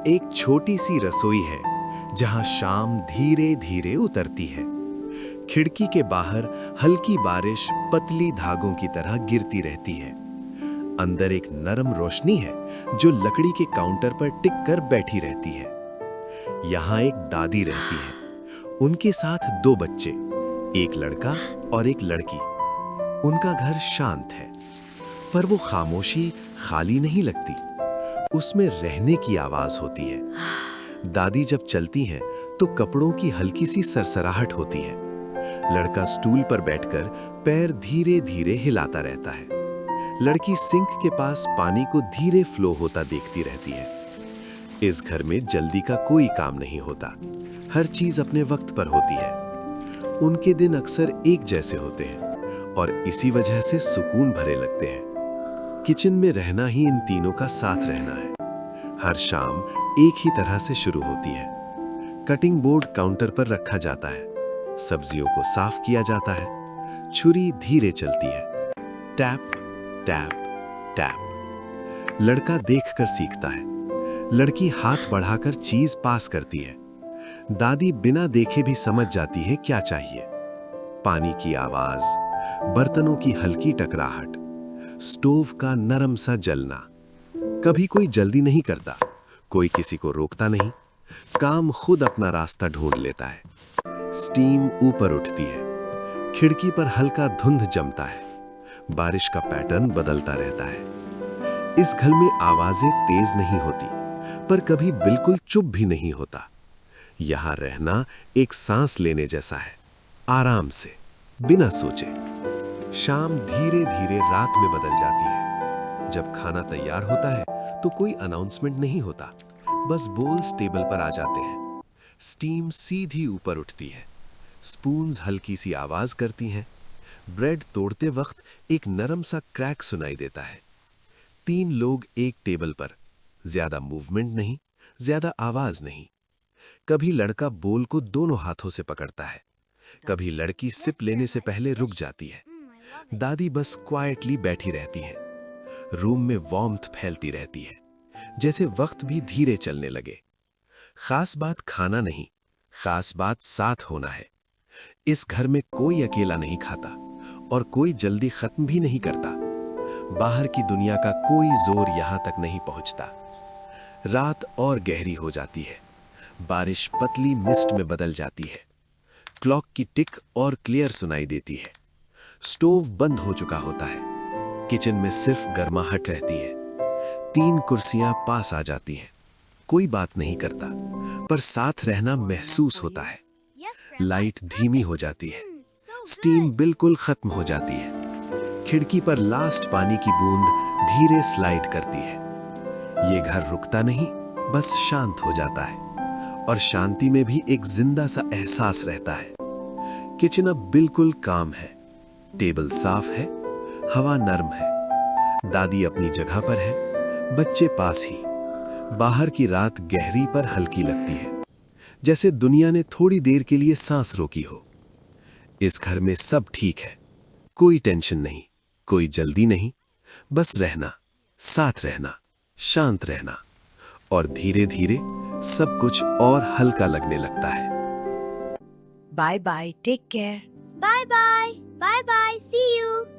एक छोटी सी रसोई है जहां शाम धीरे धीरे उतरती है। खिड़की के बाहर हल्की बारिश पतली धागों की तरह गिरती रहती है। अंदर एक नरम रोशनी है जो लकड़ी के काउंटर पर टिक कर बैठी रहती है। यहाँ एक दादी रहती है, उनके साथ दो बच्चे, एक लड़का और एक लड़की। उनका घर शांत है, पर वो खामोशी खाली नहीं लगती, उसमें रहने की आवाज होती है। दादी जब चलती हैं तो कपड़ों की हल्की सी सरसराहट होती है। लड़का स्टूल पर बैठकर पैर धीरे धीरे हिलाता रहता है। लड़की सिंक के पास पानी को धीरे फ्लो होता देखती रहती है। इस घर में जल्दी का कोई काम नहीं होता, हर चीज अपने वक्त पर होती है। उनके दिन अक्सर एक जैसे होते हैं और इसी वजह से सुकून भरे लगते हैं। किचन में रहना ही इन तीनों का साथ रहना है। हर शाम एक ही तरह से शुरू होती है। कटिंग बोर्ड काउंटर पर रखा जाता है, सब्जियों को साफ किया जाता है, छुरी धीरे चलती है, टैप टैप टैप। लड़का देखकर सीखता है, लड़की हाथ बढ़ाकर चीज पास करती है। दादी बिना देखे भी समझ जाती है क्या चाहिए। पानी की आवाज, बर्तनों की हल्की टकराहट, स्टोव का नरम सा जलना। कभी कोई जल्दी नहीं करता, कोई किसी को रोकता नहीं, काम खुद अपना रास्ता ढूंढ लेता है। स्टीम ऊपर उठती है, खिड़की पर हल्का धुंध जमता है, बारिश का पैटर्न बदलता रहता है। इस घर में आवाजें तेज नहीं होती, पर कभी बिल्कुल चुप भी नहीं होता। यहां रहना एक सांस लेने जैसा है, आराम से, बिना सोचे। शाम धीरे धीरे रात में बदल जाती है। जब खाना तैयार होता है तो कोई अनाउंसमेंट नहीं होता, बस बोल्स टेबल पर आ जाते हैं। स्टीम सीधी ऊपर उठती है, स्पून्स हल्की सी आवाज करती हैं। ब्रेड तोड़ते वक्त एक नरम सा क्रैक सुनाई देता है। तीन लोग एक टेबल पर, ज्यादा मूवमेंट नहीं, ज्यादा आवाज नहीं। कभी लड़का बोल को दोनों हाथों से पकड़ता है, कभी लड़की सिप लेने से पहले रुक जाती है। दादी बस क्वाइटली बैठी रहती हैं। रूम में वार्मथ फैलती रहती है, जैसे वक्त भी धीरे चलने लगे। खास बात खाना नहीं, खास बात साथ होना है। इस घर में कोई अकेला नहीं खाता और कोई जल्दी खत्म भी नहीं करता। बाहर की दुनिया का कोई जोर यहां तक नहीं पहुंचता। रात और गहरी हो जाती है, बारिश पतली मिस्ट में बदल जाती है। क्लॉक की टिक और क्लियर सुनाई देती है। स्टोव बंद हो चुका होता है, किचन में सिर्फ गर्माहट रहती है। तीन कुर्सियां पास आ जाती हैं, कोई बात नहीं करता, पर साथ रहना महसूस होता है। लाइट धीमी हो जाती है, स्टीम बिल्कुल खत्म हो जाती है। खिड़की पर लास्ट पानी की बूंद धीरे स्लाइड करती है। ये घर रुकता नहीं, बस शांत हो जाता है, और शांति में भी एक जिंदा सा एहसास रहता है। किचन अब बिल्कुल काम है, टेबल साफ है, हवा नरम है, दादी अपनी जगह पर है, बच्चे पास ही। बाहर की रात गहरी पर हल्की लगती है, जैसे दुनिया ने थोड़ी देर के लिए सांस रोकी हो। इस घर में सब ठीक है, कोई टेंशन नहीं, कोई जल्दी नहीं, बस रहना, साथ रहना, शांत रहना, और धीरे धीरे सब कुछ और हल्का लगने लगता है। Bye bye. Take care. Bye bye. Bye bye. See you.